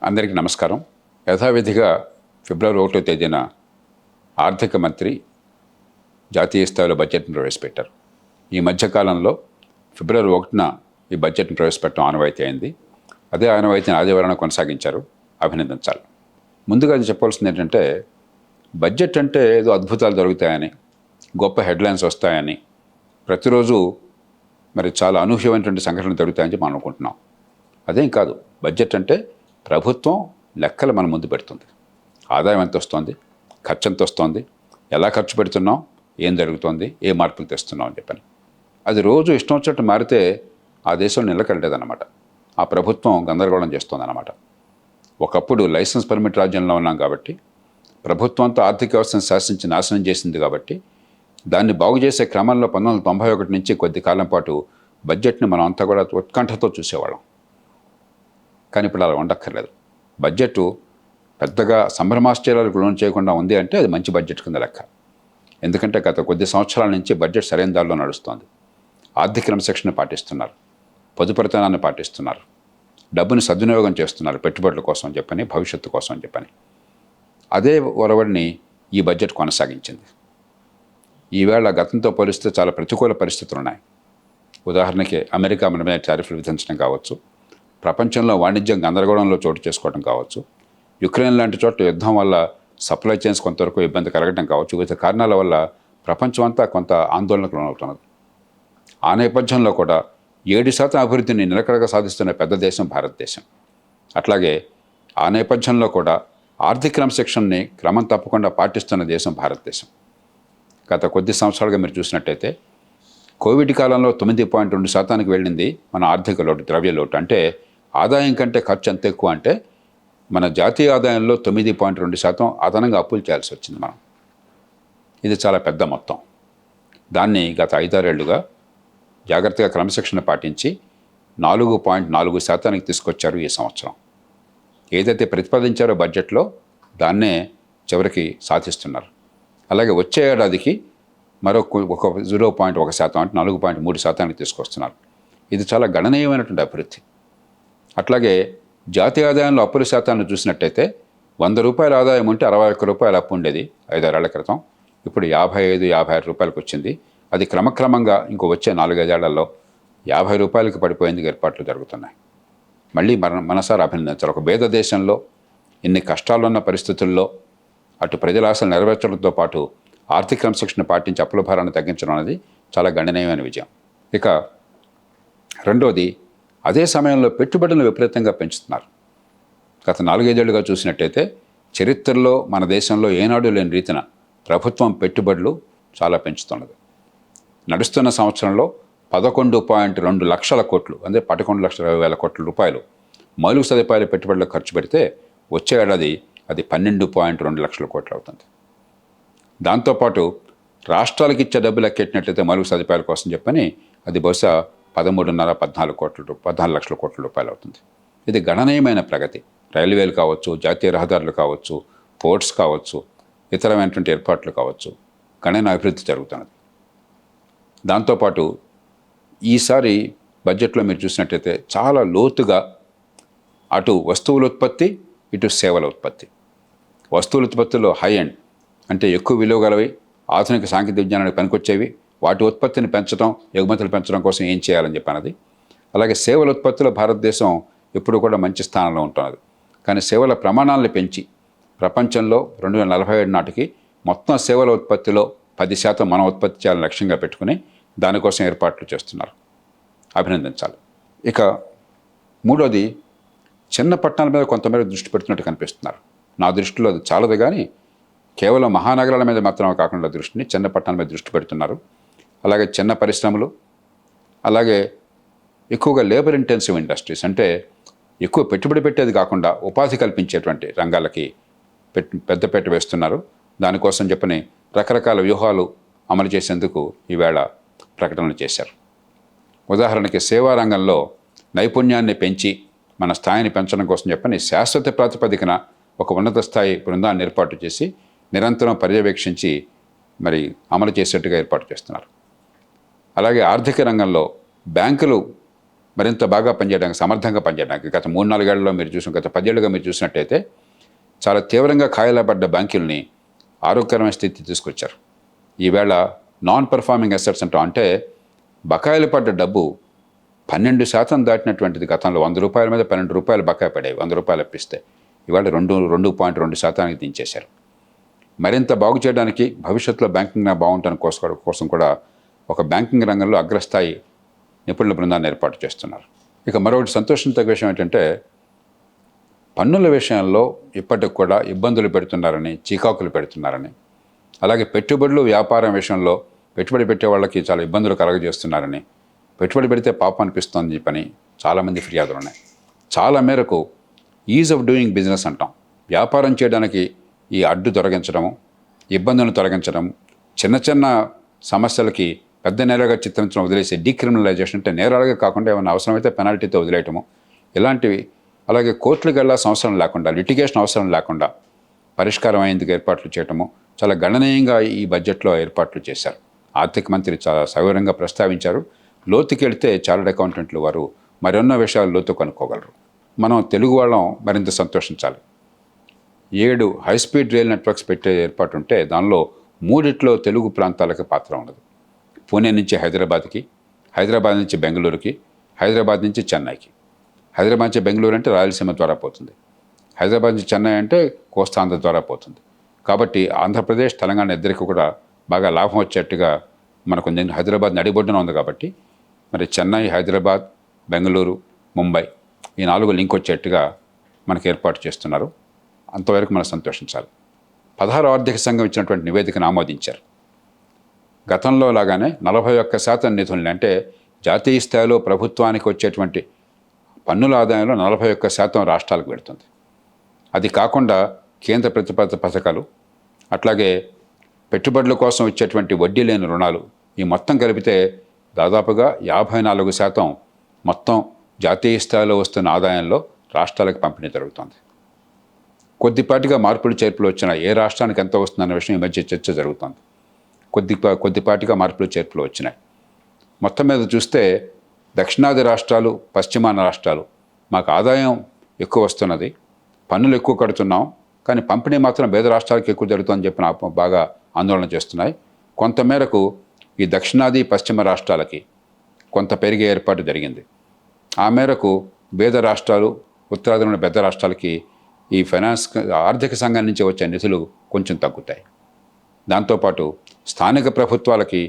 అందరికీ నమస్కారం. యథావిధిగా ఫిబ్రవరి 1వ తేదీన ఆర్థిక మంత్రి జాతీయ స్థాయిలో బడ్జెట్ను ప్రవేశపెట్టారు. ఈ మధ్యకాలంలో ఫిబ్రవరి 1న ఈ బడ్జెట్ను ప్రవేశపెట్టడం ఆనవాయితీ అయింది. అదే ఆనవాయితీని ఆదివారం కొనసాగించారు. అభినందించాలి. ముందుగా అది చెప్పాల్సింది ఏంటంటే, బడ్జెట్ అంటే ఏదో అద్భుతాలు జరుగుతాయని, గొప్ప హెడ్లైన్స్ వస్తాయని, ప్రతిరోజు మరి చాలా అనూహ్యమైనటువంటి సంఘటనలు జరుగుతాయని మనం అనుకుంటున్నాం. అదేం కాదు. బడ్జెట్ అంటే ప్రభుత్వం లెక్కలు మన ముందు పెడుతుంది. ఆదాయం ఎంత వస్తుంది, ఖర్చు ఎంత వస్తుంది, ఎలా ఖర్చు పెడుతున్నాం, ఏం జరుగుతోంది, ఏ మార్పులు తెస్తున్నాం అని చెప్పని. అది రోజు ఇష్టం వచ్చినట్టు మారితే ఆ దేశం నిలకడలేదన్నమాట. ఆ ప్రభుత్వం గందరగోళం చేస్తోందన్నమాట. ఒకప్పుడు లైసెన్స్ పర్మిట్ రాజ్యంలో ఉన్నాం కాబట్టి, ప్రభుత్వంతో ఆర్థిక వ్యవస్థను శాసించి నాశనం చేసింది కాబట్టి, దాన్ని బాగు చేసే క్రమంలో 1991 నుంచి కొద్ది కాలం పాటు బడ్జెట్ని మనం అంతా కూడా ఉత్కంఠతో చూసేవాళ్ళం. కానీ ఇప్పుడు అలా ఉండక్కర్లేదు. బడ్జెట్ పెద్దగా సంభ్రమాశ్చర్యాలకు లోన్ చేయకుండా ఉంది అంటే అది మంచి బడ్జెట్ కింద లెక్క. ఎందుకంటే గత కొద్ది సంవత్సరాల నుంచి బడ్జెట్ సరైన దారిలో నడుస్తోంది. ఆర్థిక క్రమశిక్షణ పాటిస్తున్నారు, పొదుపరితనాన్ని పాటిస్తున్నారు, డబ్బుని సద్వినియోగం చేస్తున్నారు పెట్టుబడుల కోసం అని చెప్పని, భవిష్యత్తు కోసం అని చెప్పని. అదే ఒరవడిని ఈ బడ్జెట్ కొనసాగించింది. ఈవేళ గతంతో పోలిస్తే చాలా ప్రతికూల పరిస్థితులు ఉన్నాయి. ఉదాహరణకి అమెరికా మన మీద టారిఫ్లు విధించడం కావచ్చు, ప్రపంచంలో వాణిజ్యం గందరగోళంలో చోటు చేసుకోవడం కావచ్చు, యుక్రెయిన్ లాంటి చోట్ల యుద్ధం వల్ల సప్లై చైన్స్ కొంతవరకు ఇబ్బంది కలగడం కావచ్చు, వివిధ కారణాల వల్ల ప్రపంచం అంతా కొంత ఆందోళనకు లోనవుతున్నది. ఆ నేపథ్యంలో కూడా 7% అభివృద్ధిని నిలకడగా సాధిస్తున్న పెద్ద దేశం భారతదేశం. అట్లాగే ఆ నేపథ్యంలో కూడా ఆర్థిక క్రమశిక్షణని క్రమం తప్పకుండా పాటిస్తున్న దేశం భారతదేశం. గత కొద్ది సంవత్సరాలుగా మీరు చూసినట్టయితే కోవిడ్ కాలంలో 9.2% వెళ్ళింది మన ఆర్థిక లోటు, ద్రవ్య లోటు. అంటే ఆదాయం కంటే ఖర్చు ఎంత ఎక్కువ అంటే మన జాతీయ ఆదాయంలో 9.2% అదనంగా అప్పులు చేయాల్సి వచ్చింది మనం. ఇది చాలా పెద్ద మొత్తం. దాన్ని గత 5-6 ఏళ్లుగా జాగ్రత్తగా క్రమశిక్షణ పాటించి 4.4% తీసుకొచ్చారు ఈ సంవత్సరం. ఏదైతే ప్రతిపాదించారో బడ్జెట్లో దాన్నే చివరికి సాధిస్తున్నారు. అలాగే వచ్చే ఏడాదికి మరో ఒక 0.1% అంటే 4.3% తీసుకొస్తున్నారు. ఇది చాలా గణనీయమైనటువంటి అభివృద్ధి. అట్లాగే జాతీయ ఆదాయంలో అప్పుల శాతాన్ని చూసినట్టయితే ₹100 ఆదాయం ఉంటే ₹61 అప్పు ఉండేది 5-6 ఏళ్ల క్రితం. ఇప్పుడు 55-56 రూపాయలకు వచ్చింది. అది క్రమక్రమంగా ఇంకో వచ్చే 4-5 ఏళ్లలో ₹50 పడిపోయేందుకు ఏర్పాట్లు జరుగుతున్నాయి. మళ్ళీ మనసారా అభినందించాలి. ఒక పేద దేశంలో ఇన్ని కష్టాలున్న పరిస్థితుల్లో అటు ప్రజల ఆశలు నెరవేర్చడంతో పాటు ఆర్థిక క్రమశిక్షణ పాటించి అప్పుల భారాన్ని తగ్గించడం అనేది చాలా గణనీయమైన విజయం. ఇక రెండోది, అదే సమయంలో పెట్టుబడులను విపరీతంగా పెంచుతున్నారు. గత 4-5 ఏళ్లుగా చూసినట్టయితే చరిత్రలో మన దేశంలో ఏనాడు లేని రీతిన ప్రభుత్వం పెట్టుబడులు చాలా పెంచుతున్నది. నడుస్తున్న సంవత్సరంలో 11.2 లక్షల కోట్లు, అంటే 11,20,000 కోట్ల రూపాయలు మౌలిక సదుపాయాల పెట్టుబడులకు ఖర్చు పెడితే వచ్చే ఏడాది అది 12.2 లక్షల కోట్లు అవుతుంది. దాంతోపాటు రాష్ట్రాలకు ఇచ్చే డబ్బులు ఎక్కెట్టినట్లయితే మౌలిక సదుపాయాల కోసం చెప్పని అది బహుశా 13.5-14 లక్షల కోట్ల రూపాయలు అవుతుంది. ఇది గణనీయమైన ప్రగతి. రైల్వేలు కావచ్చు, జాతీయ రహదారులు కావచ్చు, పోర్ట్స్ కావచ్చు, ఇతరమైనటువంటి ఏర్పాట్లు కావచ్చు, గణనీయ అభివృద్ధి జరుగుతున్నది. దాంతోపాటు ఈసారి బడ్జెట్లో మీరు చూసినట్టయితే చాలా లోతుగా అటు వస్తువుల ఉత్పత్తి, ఇటు సేవల ఉత్పత్తి. వస్తువుల ఉత్పత్తిలో హై ఎండ్ అంటే ఎక్కువ విలువ గలవి, ఆధునిక సాంకేతిక విజ్ఞానానికి పనికొచ్చేవి, వాటి ఉత్పత్తిని పెంచడం, ఎగుమతులు పెంచడం కోసం ఏం చేయాలని చెప్పినది. అలాగే సేవల ఉత్పత్తిలో భారతదేశం ఎప్పుడు కూడా మంచి స్థానంలో ఉంటున్నది. కానీ సేవల ప్రమాణాలను పెంచి ప్రపంచంలో 2047 నాటికి మొత్తం సేవల ఉత్పత్తిలో 10% మనం ఉత్పత్తి చేయాలని లక్ష్యంగా పెట్టుకుని దానికోసం ఏర్పాట్లు చేస్తున్నారు. అభినందించాలి. ఇక మూడోది, చిన్న పట్టణాల మీద కొంతమేర దృష్టి పెడుతున్నట్టు కనిపిస్తున్నారు. నా దృష్టిలో అది చాలదు, కానీ కేవలం మహానగరాల మీద మాత్రమే కాకుండా దృష్టిని చిన్న పట్టణాల మీద దృష్టి పెడుతున్నారు. అలాగే చిన్న పరిశ్రమలు, అలాగే ఎక్కువగా లేబర్ ఇంటెన్సివ్ ఇండస్ట్రీస్ అంటే ఎక్కువ పెట్టుబడి పెట్టేది కాకుండా ఉపాధి కల్పించేటువంటి రంగాలకి పెద్దపీట వేస్తున్నారు. దానికోసం చెప్పని రకరకాల వ్యూహాలు అమలు చేసేందుకు ఈవేళ ప్రకటనలు చేశారు. ఉదాహరణకి సేవా రంగంలో నైపుణ్యాన్ని పెంచి మన స్థాయిని పెంచడం కోసం చెప్పని శాశ్వత ప్రాతిపదికన ఒక ఉన్నత స్థాయి బృందాన్ని ఏర్పాటు చేసి నిరంతరం పర్యవేక్షించి మరి అమలు చేసేట్టుగా ఏర్పాటు చేస్తున్నారు. అలాగే ఆర్థిక రంగంలో బ్యాంకులు మరింత బాగా పనిచేయడానికి, సమర్థంగా పనిచేయడానికి గత 3-4 ఏళ్లలో మీరు గత 10 ఏళ్ళుగా మీరు చూసినట్టయితే చాలా తీవ్రంగా కాయలపడ్డ బ్యాంకుల్ని ఆరోగ్యకరమైన స్థితి తీసుకొచ్చారు. ఈవేళ నాన్ పర్ఫార్మింగ్ అసెట్స్ అంటాం, అంటే బకాయిలు పడ్డ డబ్బు 12% దాటినటువంటిది. గతంలో రూ. 100 మీద రూ. 12 బకాయి పడేవి, రూ. 100 అప్పిస్తే. ఇవాళ 2.2% దించేశారు. మరింత బాగు చేయడానికి, భవిష్యత్తులో బ్యాంకింగ్ బాగుండటానికి కోసం కూడా ఒక బ్యాంకింగ్ రంగంలో అగ్రస్థాయి నిపుణుల బృందాన్ని ఏర్పాటు చేస్తున్నారు. ఇక మరొకటి సంతోషించదగ్గ విషయం ఏంటంటే, పన్నుల విషయంలో ఇప్పటికి కూడా ఇబ్బందులు పెడుతున్నారని, చీకాకులు పెడుతున్నారని, అలాగే పెట్టుబడులు వ్యాపారం విషయంలో పెట్టుబడి పెట్టే వాళ్ళకి చాలా ఇబ్బందులు కలగజేస్తున్నారని, పెట్టుబడి పెడితే పాపం అనిపిస్తోంది చెప్పని చాలామంది ఫిర్యాదులు ఉన్నాయి. చాలా మేరకు ఈజ్ ఆఫ్ డూయింగ్ బిజినెస్ అంటాం, వ్యాపారం చేయడానికి ఈ అడ్డు తొలగించడము, ఇబ్బందులను తొలగించడం, చిన్న చిన్న సమస్యలకి పెద్ద నేరాలుగా చిత్రించడం వదిలేసి డీక్రిమినలైజేషన్, అంటే నేరాలుగా కాకుండా ఏమైనా అవసరమైతే పెనాల్టీతో వదిలేయటము, ఇలాంటివి. అలాగే కోర్టులకు వెళ్ళాల్సిన అవసరం లేకుండా, లిటిగేషన్ అవసరం లేకుండా పరిష్కారం అయ్యేందుకు ఏర్పాట్లు చేయటము చాలా గణనీయంగా ఈ బడ్జెట్లో ఏర్పాట్లు చేశారు. ఆర్థిక మంత్రి చాలా సవివరంగా ప్రస్తావించారు. లోతుకి వెళితే చార్టర్డ్ అకౌంటెంట్లు వారు మరెన్నో విషయాలు లోతు కనుక్కోగలరు. మనం తెలుగు వాళ్ళం మరింత సంతోషించాలి. 7 హైస్పీడ్ రైల్ నెట్వర్క్స్ పెట్టే ఏర్పాటు ఉంటే దానిలో 3 తెలుగు ప్రాంతాలకు పాత్ర ఉన్నది. పూణే నుంచి హైదరాబాద్కి, హైదరాబాద్ నుంచి బెంగళూరుకి, హైదరాబాద్ నుంచి చెన్నైకి. హైదరాబాద్ నుంచి బెంగళూరు అంటే రాయలసీమ ద్వారా పోతుంది, హైదరాబాద్ నుంచి చెన్నై అంటే కోస్తాంధ్ర ద్వారా పోతుంది. కాబట్టి ఆంధ్రప్రదేశ్, తెలంగాణ ఇద్దరికి కూడా బాగా లాభం వచ్చేట్టుగా మనకు హైదరాబాద్ నడిబొడ్డున ఉంది. కాబట్టి మరి చెన్నై, హైదరాబాద్, బెంగళూరు, ముంబై ఈ 4 లింక్ వచ్చేట్టుగా మనకు ఏర్పాటు చేస్తున్నారు. అంతవరకు మనం సంతోషించాలి. 16వ ఆర్థిక సంఘం ఇచ్చినటువంటి నివేదికను ఆమోదించారు. గతంలో లాగానే 41% నిధుల్ని, అంటే జాతీయ స్థాయిలో ప్రభుత్వానికి వచ్చేటువంటి పన్నుల ఆదాయంలో 41% రాష్ట్రాలకు పెడుతుంది. అది కాకుండా కేంద్ర ప్రతిపాదిత పథకాలు, అట్లాగే పెట్టుబడుల కోసం ఇచ్చేటువంటి వడ్డీ లేని రుణాలు, ఈ మొత్తం కలిపితే దాదాపుగా 54% మొత్తం జాతీయ స్థాయిలో వస్తున్న ఆదాయంలో రాష్ట్రాలకు పంపిణీ జరుగుతుంది. కొద్దిపాటిగా మార్పులు చేర్పులు వచ్చిన ఏ రాష్ట్రానికి ఎంత వస్తుందన్న విషయం ఈ మధ్య చర్చ జరుగుతుంది. కొద్దిపాటిగా మార్పులు చేర్పులు వచ్చినాయి. మొత్తం మీద చూస్తే దక్షిణాది రాష్ట్రాలు, పశ్చిమాన రాష్ట్రాలు మాకు ఆదాయం ఎక్కువ వస్తున్నది, పన్నులు ఎక్కువ కడుతున్నాం, కానీ పంపిణీ మాత్రం పేద రాష్ట్రాలకు ఎక్కువ జరుగుతుందని చెప్పిన బాగా ఆందోళన చేస్తున్నాయి. కొంతమేరకు ఈ దక్షిణాది, పశ్చిమ రాష్ట్రాలకి కొంత పెరిగే ఏర్పాటు జరిగింది. ఆ మేరకు పేద రాష్ట్రాలు, ఉత్తరాదిలోని పెద్ద రాష్ట్రాలకి ఈ ఆర్థిక సంఘం నుంచి వచ్చే నిధులు కొంచెం తగ్గుతాయి. దాంతోపాటు స్థానిక ప్రభుత్వాలకి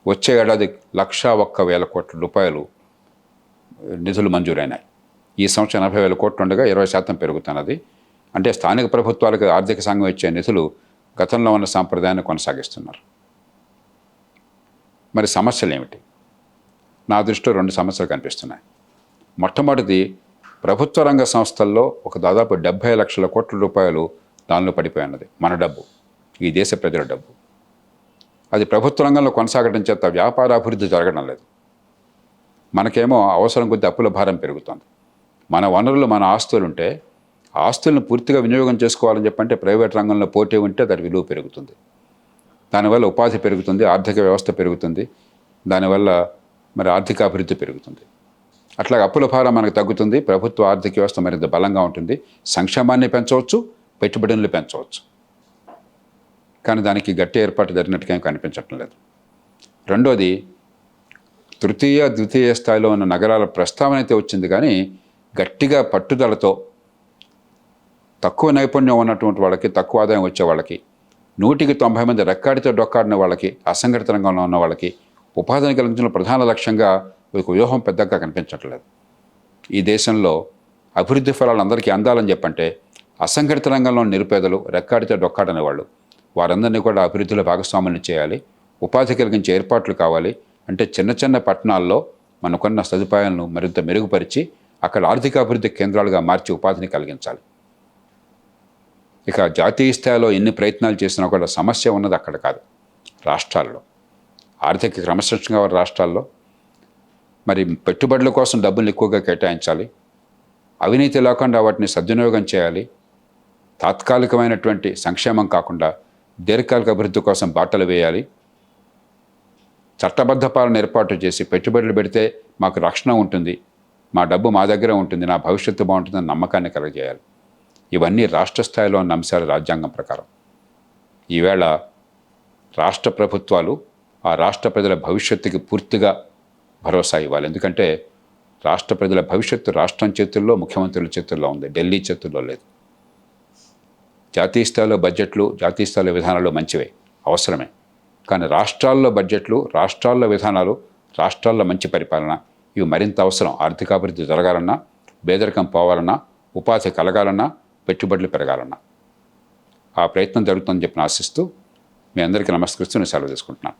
వచ్చే ఏడాది 101,000 కోట్ల రూపాయలు నిధులు మంజూరైనాయి. ఈ సంవత్సరం 80,000 కోట్లు ఉండగా 20% పెరుగుతున్నది. అంటే స్థానిక ప్రభుత్వాలకు ఆర్థిక సంఘం ఇచ్చే నిధులు గతంలో ఉన్న సాంప్రదాయాన్ని కొనసాగిస్తున్నారు. మరి సమస్యలు ఏమిటి? నా దృష్టిలో 2 సమస్యలు కనిపిస్తున్నాయి. మొట్టమొదటిది, ప్రభుత్వ రంగ సంస్థల్లో ఒక దాదాపు 70 లక్షల కోట్ల రూపాయలు దానిలో పడిపోయినది. మన డబ్బు, ఈ దేశ ప్రజల డబ్బు. అది ప్రభుత్వ రంగంలో కొనసాగడం చేత వ్యాపార అభివృద్ధి జరగడం లేదు. మనకేమో అవసరం కొద్దీ అప్పుల భారం పెరుగుతుంది. మన వనరులు, మన ఆస్తులు ఉంటే ఆస్తులను పూర్తిగా వినియోగం చేసుకోవాలని చెప్పంటే ప్రైవేట్ రంగంలో పోటీ ఉంటే దాని విలువ పెరుగుతుంది. దానివల్ల ఉపాధి పెరుగుతుంది, ఆర్థిక వ్యవస్థ పెరుగుతుంది, దానివల్ల మరి ఆర్థిక అభివృద్ధి పెరుగుతుంది. అట్లా అప్పుల భారం మనకు తగ్గుతుంది, ప్రభుత్వ ఆర్థిక వ్యవస్థ మరింత బలంగా ఉంటుంది, సంక్షేమాన్ని పెంచవచ్చు, పెట్టుబడులను పెంచవచ్చు. కానీ దానికి గట్టి ఏర్పాటు జరిగినట్టుగా ఏం కనిపించటం లేదు. రెండోది, తృతీయ, ద్వితీయ స్థాయిలో ఉన్న నగరాల ప్రస్తావన అయితే వచ్చింది, కానీ గట్టిగా పట్టుదలతో తక్కువ నైపుణ్యం ఉన్నటువంటి వాళ్ళకి, తక్కువ ఆదాయం వచ్చే వాళ్ళకి, 190 మంది రెక్కాడితో డొక్కాడిన వాళ్ళకి, అసంఘటిత రంగంలో ఉన్న వాళ్ళకి ఉపాధిని కలిగించడం ప్రధాన లక్ష్యంగా ఒక వ్యూహం పెద్దగా కనిపించట్లేదు. ఈ దేశంలో అభివృద్ధి ఫలాలు అందరికీ అందాలని చెప్పంటే అసంఘటిత రంగంలో నిరుపేదలు, రెక్కాడితో డొక్కాడనే వాళ్ళు, వారందరినీ కూడా అభివృద్ధిలో భాగస్వాములను చేయాలి, ఉపాధి కలిగించే ఏర్పాట్లు కావాలి. అంటే చిన్న చిన్న పట్టణాల్లో మనకున్న సదుపాయాలను మరింత మెరుగుపరిచి అక్కడ ఆర్థిక అభివృద్ధి కేంద్రాలుగా మార్చి ఉపాధిని కలిగించాలి. ఇక జాతీయ స్థాయిలో ఎన్ని ప్రయత్నాలు చేసినా కూడా సమస్య ఉన్నది అక్కడ కాదు, రాష్ట్రాల్లో. ఆర్థిక క్రమశిక్షణ కావాలి రాష్ట్రాల్లో. మరి పెట్టుబడుల కోసం డబ్బులు ఎక్కువగా కేటాయించాలి, అవినీతి లేకుండా వాటిని సద్వినియోగం చేయాలి, తాత్కాలికమైనటువంటి సంక్షేమం కాకుండా దీర్ఘకాలిక అభివృద్ధి కోసం బాటలు వేయాలి, చట్టబద్ధ పాలన ఏర్పాటు చేసి పెట్టుబడులు పెడితే మాకు రక్షణ ఉంటుంది, మా డబ్బు మా దగ్గరే ఉంటుంది, నా భవిష్యత్తు బాగుంటుందని నమ్మకాన్ని కలగజేయాలి. ఇవన్నీ రాష్ట్ర స్థాయిలో ఉన్న అంశాలు రాజ్యాంగం ప్రకారం. ఈవేళ రాష్ట్ర ప్రభుత్వాలు ఆ రాష్ట్ర ప్రజల భవిష్యత్తుకి పూర్తిగా భరోసా ఇవ్వాలి. ఎందుకంటే రాష్ట్ర ప్రజల భవిష్యత్తు రాష్ట్రం చేతుల్లో, ముఖ్యమంత్రుల చేతుల్లో ఉంది, ఢిల్లీ చేతుల్లో లేదు. జాతీయ స్థాయిలో బడ్జెట్లు, జాతీయ స్థాయిలో విధానాలు మంచివే, అవసరమే. కానీ రాష్ట్రాల్లో బడ్జెట్లు, రాష్ట్రాల్లో విధానాలు, రాష్ట్రాల్లో మంచి పరిపాలన ఇవి మరింత అవసరం. ఆర్థికాభివృద్ధి జరగాలన్నా, పేదరికం పోవాలన్నా, ఉపాధి కలగాలన్నా, పెట్టుబడులు పెరగాలన్నా. ఆ ప్రయత్నం జరుగుతుందని చెప్పి ఆశిస్తూ మీ అందరికీ నమస్కరిస్తూ నేను సెలవు తీసుకుంటున్నాను.